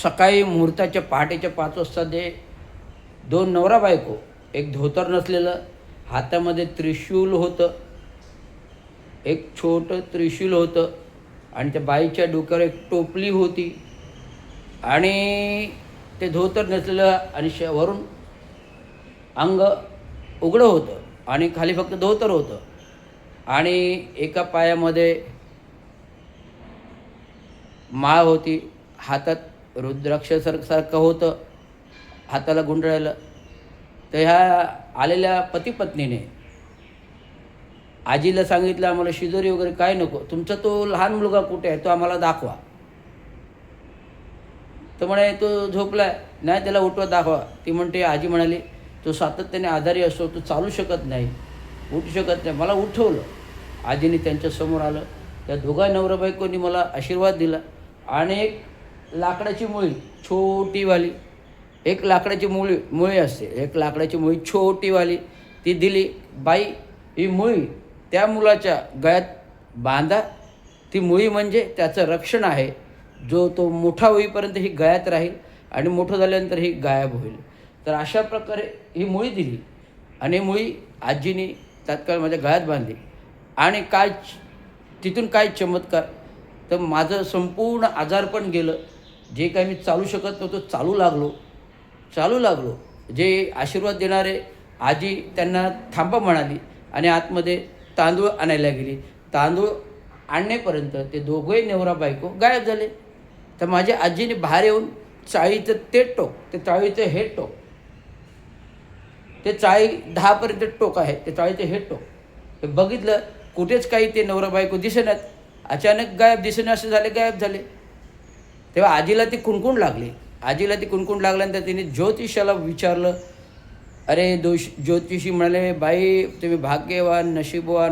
सकाळी मुहूर्ताच्या पहाटेच्या 5 वाजता ते दोन नवरा बायको, एक धोतर नसलेलं, हातामध्ये त्रिशूल होतं, एक छोटं त्रिशूल होतं आणि त्या बाईच्या डोक्यावर एक टोपली होती आणि ते धोतर नसलेलं आणि वरून अंग उघडं होतं आणि खाली फक्त धोतर होतं आणि एका पायामध्ये माळ होती, हातात रुद्राक्षासारखं होतं, हाताला गुंडळलेलं. तर ह्या आलेल्या पतीपत्नीने आजीला सांगितलं, आम्हाला शिदोरी वगैरे काय नको, तुमचा तो लहान मुलगा कुठे आहे, तो आम्हाला दाखवा. तर म्हणे तो झोपला आहे, नाही त्याला उठवा दाखवा. ती म्हणते, आजी म्हणाली, तो सातत्याने आजारी असतो, तो चालू शकत नाही, उठू शकत नाही. मला उठवलं. आजीने त्यांच्यासमोर आलं, त्या दोघा नवरा बायकोनी मला आशीर्वाद दिला आणि एक लाकडाची मुळी छोटीवाली, एक लाकडाची मुळी असते, एक लाकडाची मुळी छोटीवाली ती दिली. बाई, ही मुळी त्या मुलाच्या गळ्यात बांधा. ती मुळी म्हणजे त्याचं रक्षण आहे, जो तो मोठा होईपर्यंत ही गळ्यात राहील आणि मोठं झाल्यानंतर ही गायब होईल. तर अशा प्रकारे ही मुळी दिली आणि मुळी आजीने तात्काळ माझ्या गळ्यात बांधली. आणि तिथून काय चमत्कार, तर माझं संपूर्ण आजारपण गेलं. जे काही मी चालू शकत नव्हतो, चालू लागलो. जे आशीर्वाद देणारे आजी त्यांना थांबा म्हणाली आणि आतमध्ये तांदूळ आणायला गेली. तांदूळ आणण्यापर्यंत ते दोघंही नवरा बायको गायब झाले. तर माझ्या आजीने बाहेर येऊन चाळीचं ते टोक, ते चाळीचं हे टोक, ते चाळी 10पर्यंत टोक आहे, ते चाळीचं हे टोक, हे बघितलं. कुठेच काही ते नवरा बायको दिसेनात. अचानक गायब गायब झाले. तेव्हा आजीला ती कुणकुण लागली. लागल्यानंतर तिने ज्योतिषाला विचारलं. अरे ज्योतिषी म्हणाले, बाई तुम्ही भाग्यवान, नशीबवान